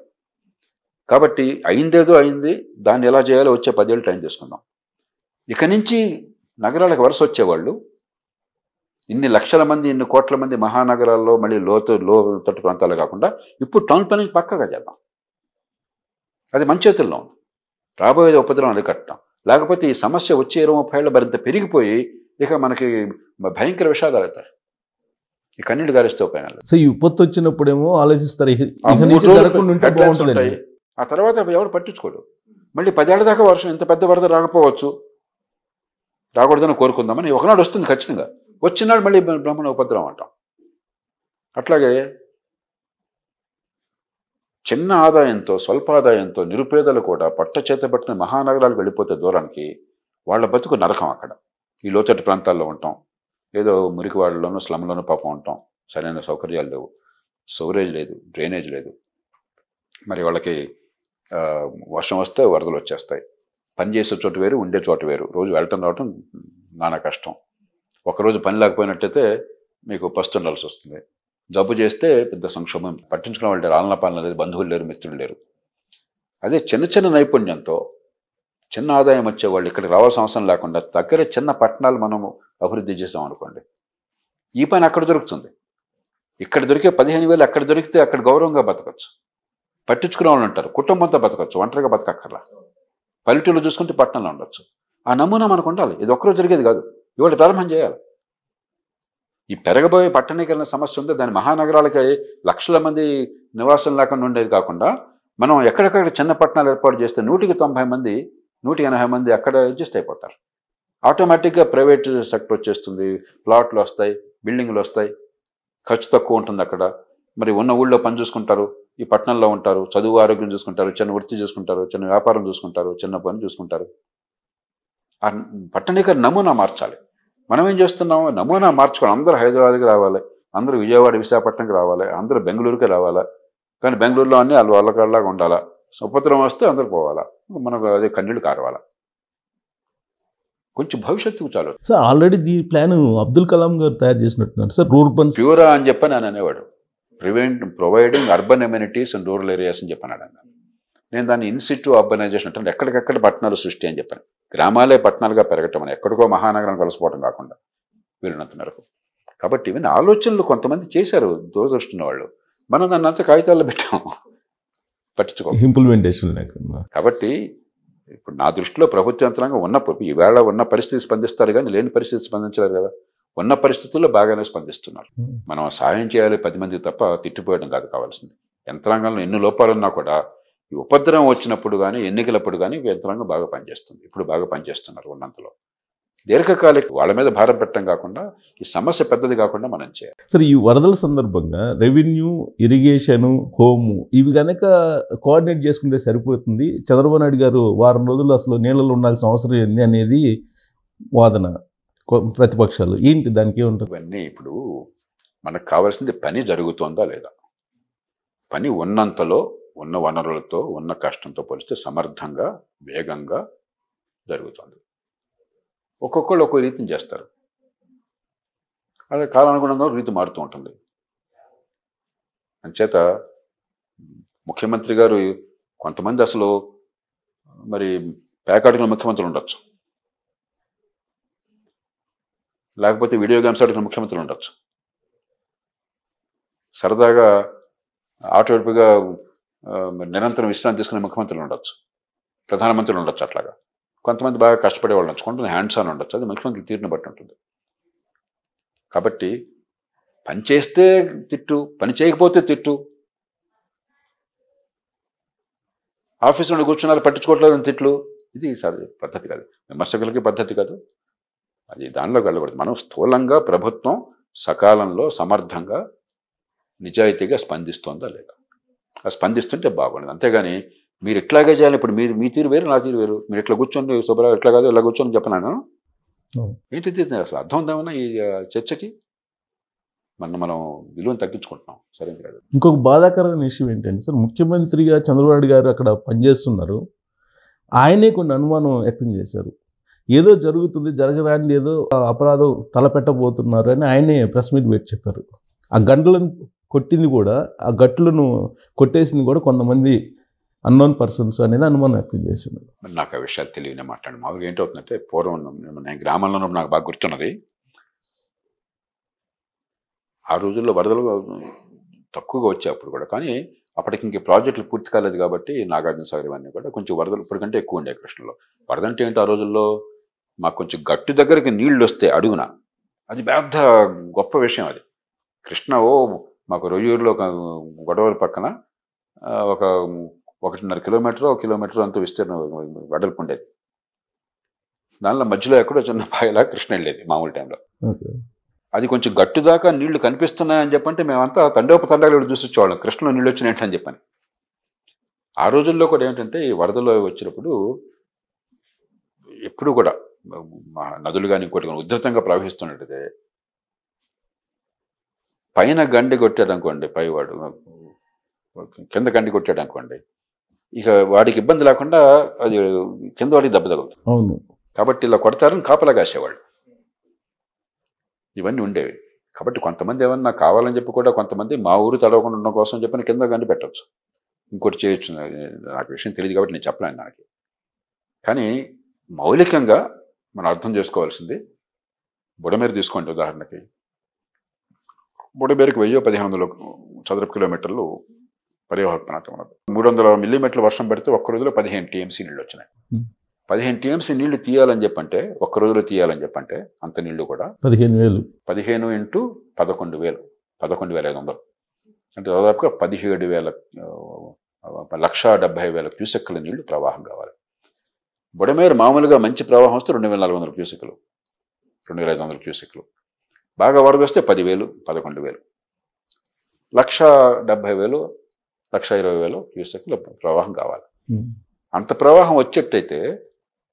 కాబట్టి అయిందేదో అయింది, దాన్ని ఎలా చేయాలో వచ్చే 10 ఏళ్ళు టైం తీసుకుందాం. ఇక నుంచి నగరాలకు వరుస వచ్చేవాళ్ళు ఇన్ని లక్షల మంది, ఇన్ని కోట్ల మంది మహానగరాల్లో మళ్ళీ లోతట్టు ప్రాంతాలు కాకుండా ఇప్పుడు టౌన్ ప్లానింగ్ పక్కగా చేద్దాం. అది మన చేతుల్లో ఉంది. రాబోయేది ఉపద్రవం అరికట్టడం. లేకపోతే ఈ సమస్య వచ్చే 20-30 ఏళ్ళు మరింత పెరిగిపోయి ఇక మనకి భయంకర విషాదాలు అవుతాయి. ఈ కన్నీళ్ళు గారిస్తే ఉపయోగం. సో ఈ విపత్తు వచ్చినప్పుడేమో ఆలోచిస్తారు ఉంటాయి, ఆ తర్వాత ఎవరు పట్టించుకోడు. మళ్ళీ 10 ఏళ్ల దాకా వర్షం, ఇంత పెద్ద వరద రాకపోవచ్చు, రాకూడదని కోరుకుందామని ఒకనాడు వస్తుంది ఖచ్చితంగా. వచ్చినాడు మళ్ళీ బ్రహ్మణ ఉపద్రవం అంటాం. అట్లాగే చిన్న ఆదాయంతో, స్వల్ప ఆదాయంతో నిరుపేదలు కూడా పట్ట చేతబట్టిన మహానగరాలకు వెళ్ళిపోతే దూరానికి వాళ్ళ బతుకు నరకం. అక్కడ ఈ లోతట్టు ప్రాంతాల్లో ఉంటాం, ఏదో మురికివాడలోనూ స్లమ్లోనూ పాపం ఉంటాం. సరైన సౌకర్యాలు లేవు, సివరేజ్ లేదు, డ్రైనేజ్ లేదు. మరి వాళ్ళకి వర్షం వస్తే వరదలు వచ్చేస్తాయి. పనిచేసే చోటు వేరు, ఉండే చోటు వేరు. రోజు వెళ్ళటం రావటం నానా కష్టం. ఒకరోజు పని లేకపోయినట్టయితే మీకు పస్తుండాల్సి వస్తుంది. జబ్బు చేస్తే పెద్ద సంక్షోభం. పట్టించుకునే వాళ్ళు లేరు, ఆలన పాలన లేదు, బంధువులు లేరు, మిత్రులు లేరు. అదే చిన్న చిన్న నైపుణ్యంతో చిన్న ఆదాయం వచ్చేవాళ్ళు ఇక్కడికి రావాల్సిన అవసరం లేకుండా దగ్గర చిన్న పట్టణాలు మనము అభివృద్ధి చేసాం అనుకోండి, ఈ పని అక్కడ దొరుకుతుంది. ఇక్కడ దొరికే 15,000 అక్కడ దొరికితే అక్కడ గౌరవంగా బతకచ్చు. పట్టించుకునే వాళ్ళు ఉంటారు, కుటుంబంతో బతకచ్చు, ఒంటరిగా బతకక్కర్లా. పల్లెటూళ్ళు చూసుకుంటే పట్టణంలో ఉండొచ్చు. ఆ నమూనా మనకు ఉండాలి. ఇది ఒక్కరోజు జరిగేది కాదు, ఇవాళ ప్రారంభం చేయాలి. ఈ పెరగబోయే పట్టణీకరణ సమస్య ఉంది, దాని మహానగరాలకి లక్షల మంది నివాసం లేకుండా ఉండేది కాకుండా మనం ఎక్కడెక్కడ చిన్న పట్టణాలు ఏర్పాటు చేస్తే 190 మంది, 180 మంది అక్కడ అడ్జస్ట్ అయిపోతారు. ఆటోమేటిక్గా ప్రైవేట్ సెక్టర్ వచ్చేస్తుంది, ప్లాట్లు వస్తాయి, బిల్డింగ్లు వస్తాయి, ఖర్చు తక్కువ ఉంటుంది అక్కడ. మరి ఉన్న ఊళ్ళో పని చూసుకుంటారు, ఈ పట్టణంలో ఉంటారు, చదువు ఆరోగ్యం చూసుకుంటారు, చిన్న వృత్తి చూసుకుంటారు, చిన్న వ్యాపారం చూసుకుంటారు, చిన్న పని చూసుకుంటారు. ఆ పట్టణీకరణ నమూనా మార్చాలి. మనం ఏం చేస్తున్నాము, నమూనా మార్చుకోవాలి. అందరూ హైదరాబాద్కి రావాలి, అందరూ విజయవాడ విశాఖపట్నంకి రావాలి, అందరూ బెంగళూరుకి రావాలా. కానీ బెంగళూరులో అన్నీ వాళ్ళకాడలాగా ఉండాలా. ఉపద్రవం వస్తే అందరు పోవాలా, మనకు అదే కన్నీళ్ళు కారవాలా. కొంచెం భవిష్యత్తుకు చాలు. సార్ ఆల్రెడీ ఈ ప్లాన్ అబ్దుల్ కలాం గారు తయారు చేసినట్టున్నారు సార్. రూర్బన్ ప్యూరా అని చెప్పని ఆయన అనేవాడు, providing urban amenities and rural areas అని చెప్పన్నాడు ఆయన. నేను దాన్ని ఇన్సిట్యూ అర్బనైజేషన్ అంటే ఎక్కడికెక్కడ పట్టణాలు సృష్టి అని చెప్పాను. గ్రామాలే పట్టణాలుగా పెరగటం అని, ఎక్కడికో మహానగరం కలిసిపోవడం కాకుండా వీళ్ళనంత మేరకు. కాబట్టి ఇవన్నీ ఆలోచనలు కొంతమంది చేశారు దూరదృష్టిన వాళ్ళు. మనం దాన్ని అంతా కాగితాల్లో పెట్టాము, పట్టించుకో ఇంప్లిమెంటేషన్. కాబట్టి ఇప్పుడు నా దృష్టిలో ప్రభుత్వ యంత్రాంగం ఈవేళ ఉన్న పరిస్థితి స్పందిస్తారు కానీ లేని పరిస్థితి స్పందించలేరు కదా. ఉన్న పరిస్థితుల్లో బాగానే స్పందిస్తున్నారు. మనం సాయం చేయాలి 10 మందికి తప్ప తిట్టిపోయడం కాదు కావాల్సింది. యంత్రాంగంలో ఎన్ని లోపాలున్నా కూడా ఈ ఉపద్రవం వచ్చినప్పుడు కానీ ఎన్నికలప్పుడు కానీ యంత్రాంగం బాగా పనిచేస్తుంది. ఇప్పుడు బాగా పనిచేస్తున్నారు ఉన్నంతలో. దీర్ఘకాలిక వాళ్ళ మీద భారం పెట్టడం కాకుండా ఈ సమస్య పెద్దది కాకుండా మనం చేయాలి. సరే ఈ వరదల సందర్భంగా రెవెన్యూ, ఇరిగేషను, హోము ఇవి కనుక కోఆర్డినేట్ చేసుకుంటే సరిపోతుంది. చంద్రబాబు నాయుడు గారు వారం రోజులు అసలు నీళ్ళలో ఉండాల్సిన అవసరం ఏంది అనేది వాదన ప్రతిపక్షాలు. ఏంటి దానికి ఏముంటుంది? ఇవన్నీ ఇప్పుడు మనకు కావాల్సింది పని జరుగుతుందా లేదా. పని ఉన్నంతలో, ఉన్న వనరులతో, ఉన్న కష్టంతో పోలిస్తే సమర్థంగా, వేగంగా జరుగుతుంది. ఒక్కొక్కళ్ళు ఒక్కో రీతిని చేస్తారు. అదే కాలానుగుణంగా రీతి మారుతూ ఉంటుంది. అంచేత ముఖ్యమంత్రి గారు కొంతమంది అసలు మరి ప్యాకాడుకున్న ముఖ్యమంత్రులు ఉండొచ్చు, లేకపోతే వీడియో గేమ్స్ ఆడుకున్న ముఖ్యమంత్రులు ఉండొచ్చు. సరదాగా ఆటోమేటిక్గా నిరంతరం విశ్రాంతి తీసుకునే ముఖ్యమంత్రులు ఉండొచ్చు, ప్రధానమంత్రులు ఉండొచ్చు. అట్లాగా కొంతమంది బాగా కష్టపడే వాళ్ళు ఉండొచ్చు, కొంతమంది హ్యాండ్స్ ఆన్ ఉండొచ్చు. అది ముఖ్యమంత్రి తీరుని బట్టి ఉంటుంది. కాబట్టి పని చేస్తే తిట్టు, పని చేయకపోతే తిట్టు. ఆఫీసులో కూర్చున్నారు పట్టించుకోవట్లేదు తిట్లు, ఇది పద్ధతి కాదు, విమర్శకులకి పద్ధతి కాదు. అది దానిలోకి వెళ్ళకూడదు. మనం స్థూలంగా ప్రభుత్వం సకాలంలో సమర్థంగా నిజాయితీగా స్పందిస్తోందా లేదా, అది స్పందిస్తుంటే బాగుండదు. అంతేగాని మీరు ఇట్లాగే చేయాలి, ఇప్పుడు మీరు మీ తీరు వేరు నా తీరు వేరు, మీరు ఇట్లా కూర్చోండి శుభ్ర ఇట్లా కాదు ఇలా కూర్చొని చెప్పినాను. ఏంటిది అసలు అర్థం ఉందేమన్నా ఈ చర్చకి? మనం విలువను తగ్గించుకుంటున్నాం, సరైనది కాదు. ఇంకొక బాధాకరమైన విషయం ఏంటంటే సార్, ముఖ్యమంత్రిగా చంద్రబాబు గారు అక్కడ పనిచేస్తున్నారు, ఆయనే కొన్ని అనుమానం వ్యక్తం చేశారు. ఏదో జరుగుతుంది, జరగరానిది ఏదో అపరాధం తలపెట్టబోతున్నారు అని ఆయనే ప్రెస్ మీట్ పెట్టి చెప్పారు. ఆ గంటలను కొట్టింది కూడా, ఆ గట్లను కొట్టేసింది కూడా కొంతమంది అన్నోన్ పర్సన్స్ అనేది అనుమానం వ్యక్తం చేసింది. నాకు ఆ విషయాలు తెలియనే మాట్లాడి మామూలుగా ఏంటవుతుందంటే, పూర్వం నేను గ్రామంలో ఉన్నప్పుడు నాకు బాగా గుర్తున్నది, ఆ రోజుల్లో వరదలు తక్కువగా వచ్చాయి అప్పుడు కూడా. కానీ అప్పటికి ఇంక ప్రాజెక్టులు పూర్తి కాలేదు కాబట్టి నాగార్జున సాగర్ ఇవన్నీ కూడా కొంచెం వరదలు ఇప్పటికంటే ఎక్కువ ఉండే కృష్ణలో. వరద అంటే ఏంటి, ఆ రోజుల్లో మాకు కొంచెం గట్టు దగ్గరికి నీళ్లు వస్తే అడుగున, అది పెద్ద గొప్ప విషయం. అది కృష్ణ మాకు రొయ్యూరులో ఒక గొడవల పక్కన ఒక 1.5 కిలోమీటర్ అంత విస్తీర్ణం వెడల్పు ఉండేది. దానిలో మధ్యలో ఎక్కడో చిన్న పాయలా కృష్ణ వెళ్ళేది మామూలు టైంలో. అది కొంచెం గట్టు దాకా నీళ్లు కనిపిస్తున్నాయని చెప్పంటే మేమంతా తండోపతండాలు చూసి వచ్చేవాళ్ళం, కృష్ణలో నీళ్ళు వచ్చినాయంటే అని చెప్పని. ఆ రోజుల్లో కూడా ఏంటంటే ఈ వరదలు వచ్చినప్పుడు ఎప్పుడు కూడా నదులు కానీ ఇంకోటి కానీ ఉధృతంగా ప్రవహిస్తున్నట్టే పైన గండి కొట్టాడు అనుకోండి, పైవాడు కింద గండి కొట్టాడు అనుకోండి, ఇక వాడికి ఇబ్బంది లేకుండా అది కింద వాడికి దెబ్బ తగులుతుంది. అవును, కాబట్టి ఇలా కొడతారని కాపలా కాసేవాళ్ళు. ఇవన్నీ ఉండేవి. కాబట్టి కొంతమంది ఏమన్నా కావాలని చెప్పి కూడా కొంతమంది మా ఊరు తడవకుండా ఉండడం కోసం చెప్పని కింద గండి పెట్టచ్చు, ఇంకోటి చేయొచ్చు. నాకు విషయం తెలియదు కాబట్టి నేను చెప్పలేను నాకు. కానీ మౌలికంగా మనం అర్థం చేసుకోవాల్సింది, బుడమేరు తీసుకోండి ఉదాహరణకి. బుడమేరుకి 1000-1500 చదరపు కిలోమీటర్లు పరివాహక ప్రాంతం ఉన్నది. 300 మిల్లీమీటర్ల వర్షం పడితే ఒక్క రోజులో 15 టీఎంసీ నీళ్ళు వచ్చినాయి. 15 టీఎంసీ నీళ్లు తీయాలని చెప్పంటే, ఒక్క రోజులో తీయాలని చెప్పంటే అంత నీళ్లు కూడా 15,000 15 ఇంటూ 11,000 11,500 అంటే దాదాపుగా 17,000 1,70,000 క్యూసెక్కుల నీళ్లు ప్రవాహం కావాలి. బుడమేరు మామూలుగా మంచి ప్రవాహం వస్తే 2,400 క్యూసెక్కులు, 2,500 క్యూసెక్కులు. బాగా వరద వస్తే 10,000 11,000 1,70,000 1,20,000 క్యూసెక్కుల ప్రవాహం కావాలి. అంత ప్రవాహం వచ్చేట్టయితే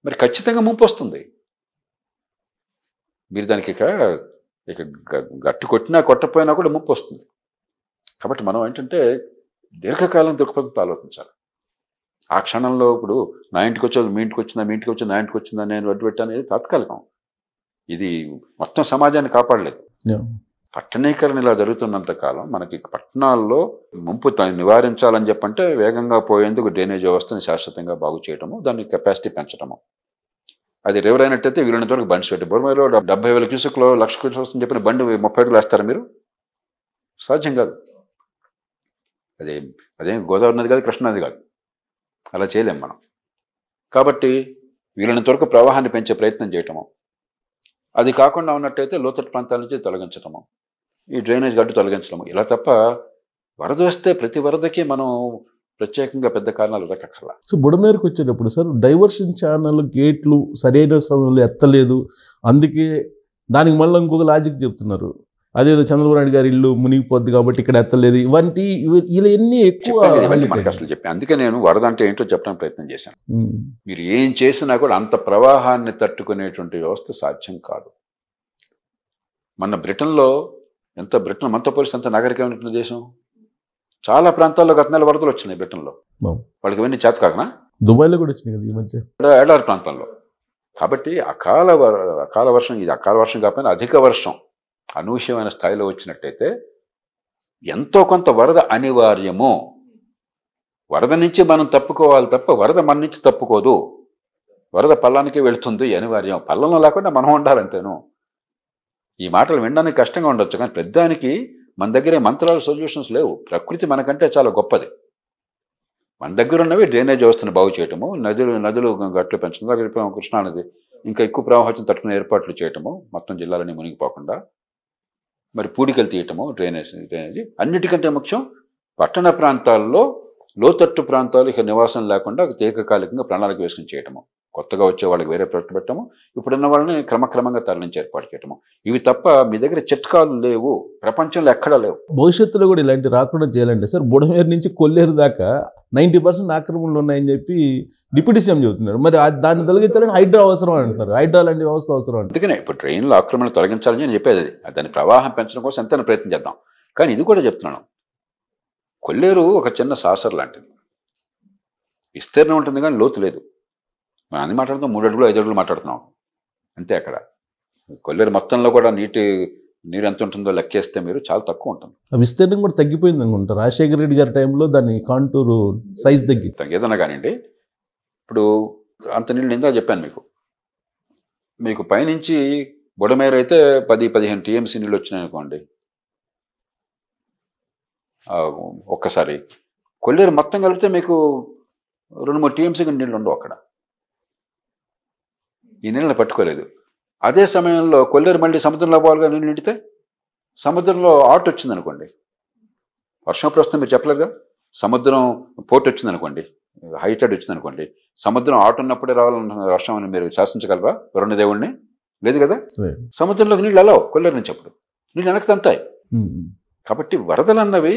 మరి ఖచ్చితంగా ముంపు వస్తుంది. మీరు దానికి ఇక గట్టు కొట్టినా కొట్టపోయినా కూడా ముంపు వస్తుంది. కాబట్టి మనం ఏంటంటే దీర్ఘకాలం దృక్పథంతో ఆలోచించాలి. ఆ క్షణంలో ఇప్పుడు నా ఇంటికి వచ్చేది మీ ఇంటికి వచ్చిందా, మీ ఇంటికి వచ్చి నా ఇంటికి వచ్చిందా, నేను అడ్డు పెట్టాను అనేది తాత్కాలికం. ఇది మొత్తం సమాజాన్ని కాపాడలేదు. పట్టణీకరణ ఇలా జరుగుతున్నంత కాలం మనకి పట్టణాల్లో ముంపు నివారించాలని చెప్పంటే వేగంగా పోయేందుకు డ్రైనేజ్ వ్యవస్థను శాశ్వతంగా బాగు చేయడము, దాని కెపాసిటీ పెంచడము. అది రివర్ అయినట్టయితే వీళ్ళని వరకు బండ్స్ పెట్టి బొరమేరులో 70,000 క్యూసెక్లో 1,00,000 క్యూసెక్స్ వస్తుంది చెప్పిన బండి 30 అడుగులు వేస్తారా మీరు? సాధ్యం కాదు. అదేం గోదావరి నది కాదు, కృష్ణానది కాదు, అలా చేయలేం మనం. కాబట్టి వీళ్ళని వరకు ప్రవాహాన్ని పెంచే ప్రయత్నం చేయటము, అది కాకుండా ఉన్నట్టయితే లోతట్టు ప్రాంతాల నుంచి తొలగించటము, ఈ డ్రైనేజ్ గడ్డు తొలగించడము, ఇలా తప్ప వరద వస్తే ప్రతి వరదకి మనం ప్రత్యేకంగా పెద్ద కారణాలు రకరకాల. సో బుడమేరుకు వచ్చేటప్పుడు సార్ డైవర్షన్ ఛానల్ గేట్లు సరైన సమయంలో ఎత్తలేదు, అందుకే దానికి మళ్ళీ ఇంకొక లాజిక్ చెప్తున్నారు, అదేదో చంద్రబాబు నాయుడు గారి ఇల్లు మునిగిపోద్ది కాబట్టి ఇక్కడ ఎత్తలేదు, ఇలా ఎన్ని ఎక్కువ మనకి అసలు చెప్పి. అందుకే నేను వరద అంటే ఏంటో చెప్పడానికి ప్రయత్నం చేశాను. మీరు ఏం చేసినా కూడా అంత ప్రవాహాన్ని తట్టుకునేటువంటి వ్యవస్థ సాధ్యం కాదు. మన బ్రిటన్లో బ్రిటన్ మనతో పోలిస్తే ఎంత నాగరికమైన దేశం. చాలా ప్రాంతాల్లో గత నెల వరదలు వచ్చినాయి బ్రిటన్లో. వాళ్ళకి ఇవన్నీ చేత కాకనా? దుబాయ్లో కూడా వచ్చినాయి కదా ఈ మధ్య, ఎడారి ప్రాంతంలో. కాబట్టి అకాల వర్షం, ఇది అకాల వర్షం కాకపోయినా అధిక వర్షం అనూహ్యమైన స్థాయిలో వచ్చినట్టయితే ఎంతో కొంత వరద అనివార్యము. వరద నుంచి మనం తప్పుకోవాలి తప్ప వరద మన నుంచి తప్పుకోదు. వరద పల్లానికి వెళుతుంది అనివార్యం, పల్లంలో లేకుండా మనం ఉండాలంతేను. ఈ మాటలు వినడానికి కష్టంగా ఉండొచ్చు, కానీ పెద్దానికి మన దగ్గర మంత్రాల సొల్యూషన్స్ లేవు. ప్రకృతి మనకంటే చాలా గొప్పది. మన దగ్గర ఉన్నవి డ్రైనేజ్ వ్యవస్థను బాగు చేయటము, నదులు గట్లు పెంచడం, దగ్గర కృష్ణానది ఇంకా ఎక్కువ ప్రవాహం తట్టుకునే ఏర్పాట్లు చేయటము, మొత్తం జిల్లాలని మునిగిపోకుండా, మరి పూడికలు తీయటము, డ్రైనేజ్ అన్నిటికంటే ముఖ్యం పట్టణ ప్రాంతాల్లో లోతట్టు ప్రాంతాలు ఇక నివాసం లేకుండా దీర్ఘకాలికంగా ప్రణాళిక వేసుకుని చేయటము, కొత్తగా వచ్చే వాళ్ళకి వేరే ప్రాజెక్టు పెట్టడము, ఇప్పుడున్న వాళ్ళని క్రమక్రమంగా తరలించి ఏర్పాటు చేయటము. ఇవి తప్ప మీ దగ్గర చిట్కాలు లేవు, ప్రపంచంలో ఎక్కడా లేవు. భవిష్యత్తులో కూడా ఇలాంటి రాకుండా చేయాలంటే సార్, బుడమేరు నుంచి కొల్లేరు దాకా 90% ఆక్రమణలు ఉన్నాయని చెప్పి డిప్యూటీ సీఎం చెబుతున్నారు. మరి దాన్ని తొలగించాలని హైడ్రా అవసరం అంటున్నారు. హైడ్రా లాంటి వ్యవస్థ అవసరం అంటారు. అందుకనే ఇప్పుడు ట్రైన్లో ఆక్రమణలు తొలగించాలని నేను చెప్పేది. దాని ప్రవాహం పెంచడం కోసం ఎంతైనా ప్రయత్నం చేద్దాం. కానీ ఇది కూడా చెప్తున్నాను, కొల్లేరు ఒక చిన్న సాసర్ లాంటిది. విస్తీర్ణం ఉంటుంది కానీ లోతు లేదు. మనం అన్ని మాట్లాడుతాం 3 అడుగులు 5 అడుగులు మాట్లాడుతున్నాం అంతే. అక్కడ కొల్లేరు మొత్తంలో కూడా నీరు ఎంత ఉంటుందో లెక్కేస్తే మీరు చాలా తక్కువ ఉంటుంది. ఆ విస్తీర్ణం కూడా తగ్గిపోయింది అనుకుంటారు. రాజశేఖర రెడ్డి గారి టైంలో దాని కాంటూరు సైజ్ తగ్గి ఏదన్నా కానివ్వండి. ఇప్పుడు అంత నీళ్ళు ఇందా చెప్పాను మీకు పైనుంచి బుడమేరు అయితే 10-15 టీఎంసీ నీళ్ళు వచ్చినాయి అనుకోండి ఒక్కసారి. కొల్లేరు మొత్తం కలిపితే మీకు 2-3 టీఎంసీ నీళ్ళు ఉండవు అక్కడ. ఈ నీళ్ళని పట్టుకోలేదు. అదే సమయంలో కొల్లేరు మళ్ళీ సముద్రంలో పోవాలిగా, నీళ్ళు నిండితే సముద్రంలో ఆటు వచ్చిందనుకోండి, వర్షం ప్రస్తుతం మీరు చెప్పలేదుగా, సముద్రం పోటు వచ్చిందనుకోండి, హై టైడ్ వచ్చిందనుకోండి, సముద్రం ఆటు ఉన్నప్పుడే రావాలన్న వర్షం అని మీరు శాసించగలరా వరుణ దేవుణ్ణి? లేదు కదా. సముద్రంలోకి నీళ్ళు అలా కొల్లేరు నుంచి అప్పుడు నీళ్ళు వెనక్కి తంతాయి. కాబట్టి వరదలు అన్నవి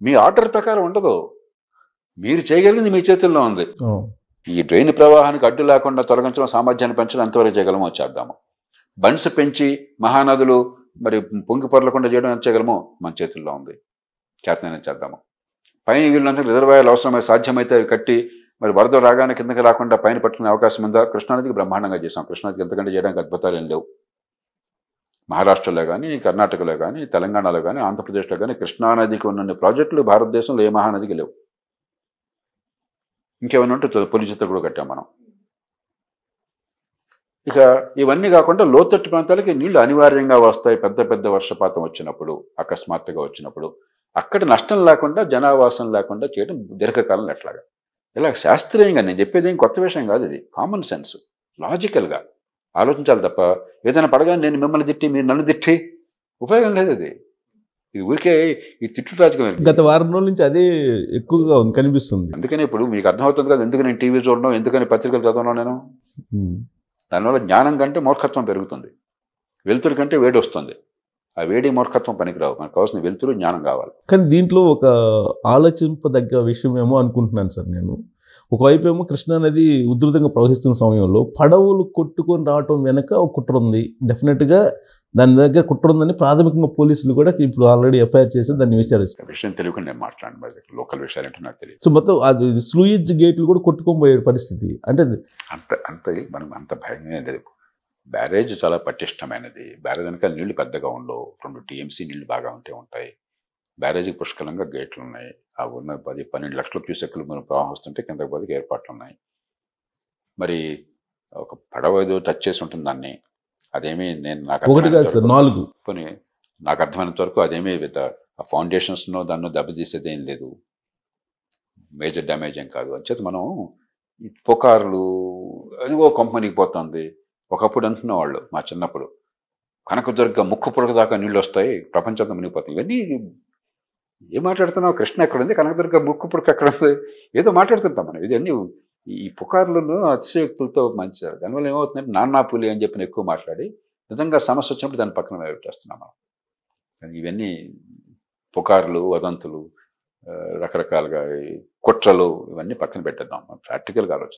మీ ఆర్డర్ ప్రకారం ఉండదు, మీరు చేయగలిగింది మీ చేతుల్లో ఉంది. ఈ డ్రైన్ ప్రవాహానికి అడ్డు లేకుండా తొలగించడం, సామర్థ్యాన్ని పెంచడం ఎంతవరకు చేయగలమో చేద్దాము. బండ్స్ పెంచి మహానదులు మరి పొంగి పొరలకుండా చేయడం ఎంత చేయగలమో మన చేతుల్లో ఉంది, చేతనైనా చేద్దాము. పైన వీళ్ళంతా రిజర్వాయర్లు అవసరమైన సాధ్యమైతే అవి కట్టి మరి వరద రాగానే కిందకి రాకుండా పైన పట్టుకునే అవకాశం ఉందా? కృష్ణానదికి బ్రహ్మాండంగా చేసాం. కృష్ణానదికి ఎంతకంటే చేయడానికి అద్భుతాలు ఏం లేవు. మహారాష్ట్రలో కానీ, కర్ణాటకలో కానీ, తెలంగాణలో కానీ, ఆంధ్రప్రదేశ్లో కానీ కృష్ణానదికి ఉన్న ప్రాజెక్టులు భారతదేశంలో ఏ మహానదికి లేవు. ఇంకేమైనా ఉంటే పొలి చిత్ర కూడా కట్టాం మనం. ఇక ఇవన్నీ కాకుండా లోతట్టు ప్రాంతాలకి నీళ్లు అనివార్యంగా వస్తాయి. పెద్ద పెద్ద వర్షపాతం వచ్చినప్పుడు, అకస్మాత్తుగా వచ్చినప్పుడు అక్కడ నష్టం లేకుండా, జనావాసం లేకుండా చేయడం దీర్ఘకాలం ఎట్లాగా. ఇలా శాస్త్రీయంగా నేను చెప్పేది ఏం కొత్త విషయం కాదు, ఇది కామన్ సెన్స్, లాజికల్గా ఆలోచించాలి తప్ప ఏదైనా పడగానే నేను మిమ్మల్ని తిట్టి మీరు నన్ను తిట్టి ఉపయోగం లేదు. ఇది ఊరికే ఈ తిట్టు రాజకీయం. గత వారం రోజుల నుంచి అదే ఎక్కువగా కనిపిస్తుంది. అందుకని ఇప్పుడు మీకు అర్థమవుతుంది కదా ఎందుకు నేను టీవీ చూడడం, ఎందుకని పత్రికలు చదవడం. నేను దానివల్ల జ్ఞానం కంటే మూర్ఖత్వం పెరుగుతుంది, వెలుతురు కంటే వేడి వస్తుంది. ఆ వేడి మూర్ఖత్వం పనికిరావు, మనకు కావాల్సిన వెలుతురు జ్ఞానం కావాలి. కానీ దీంట్లో ఒక ఆలోచింపదగ్గ విషయం ఏమో అనుకుంటున్నాను సార్ నేను. ఒకవైపు ఏమో కృష్ణానది ఉధృతంగా ప్రవహిస్తున్న సమయంలో పడవలు కొట్టుకొని రావటం వెనక ఒక కుట్ర ఉంది. డెఫినెట్గా దాని దగ్గర కుట్ర ఉందని ప్రాథమికంగా పోలీసులు కూడా ఇప్పుడు ఆల్రెడీ ఎఫ్ఐఆర్ చేసి దాన్ని విచారిస్తారు. విషయం తెలియకుండా నేను మాట్లాడిన లోకల్ విషయాలు ఏంటో నాకు తెలియదు. సో మొత్తం అది స్లూయిజ్ గేట్లు కూడా కొట్టుకొని పోయే పరిస్థితి. అంటే మనం అంత భయంగా లేదు. బ్యారేజ్ చాలా పటిష్టమైనది. బ్యారేజ్ వెనక నీళ్లు పెద్దగా ఉండవు, 2 టీఎంసీ నీళ్లు బాగా ఉంటాయి. బ్యారేజీకి పుష్కలంగా గేట్లు ఉన్నాయి. ఆ ఉన్న 10-12 లక్షల క్యూసెక్లు మనం ప్రవాహం వస్తుంటే కిందకి పోతే ఏర్పాట్లు ఉన్నాయి. మరి ఒక పడవ ఏదో టచ్ చేసి ఉంటుంది దాన్ని, అదేమీ నాకు అర్థమైనంత వరకు అదేమీ ఆ ఫౌండేషన్స్నో దాన్నో దెబ్బతీసేది ఏం లేదు, మేజర్ డ్యామేజ్ ఏం కాదు. అంచేత మనం ఈ పుకార్లు అదిగో కంపెనీకి పోతుంది. ఒకప్పుడు అంటున్న వాళ్ళు మా చిన్నప్పుడు కనకదుర్గ ముక్కు పుడక దాకా నీళ్ళు వస్తాయి, ప్రపంచంతో మునిగిపోతాయి. ఇవన్నీ ఏం మాట్లాడుతున్నావు? కృష్ణ ఎక్కడుంది, కనకదుర్గ ముక్కు పుడక ఎక్కడుంది, ఏదో మాట్లాడుతుంటాం మనం. ఇవన్నీ ఈ పుకార్లను అతిశయోక్తులతో మంచిది. దానివల్ల ఏమవుతుందంటే నాన్నా పులి అని చెప్పిన ఎక్కువ మాట్లాడి నిజంగా సమస్య వచ్చినప్పుడు దాని పక్కన పెట్టేస్తున్నాం మనం. ఇవన్నీ పుకార్లు, వదంతులు, రకరకాలుగా కుట్రలు, ఇవన్నీ పక్కన పెట్టేద్దాం, ప్రాక్టికల్గా ఆలోచన.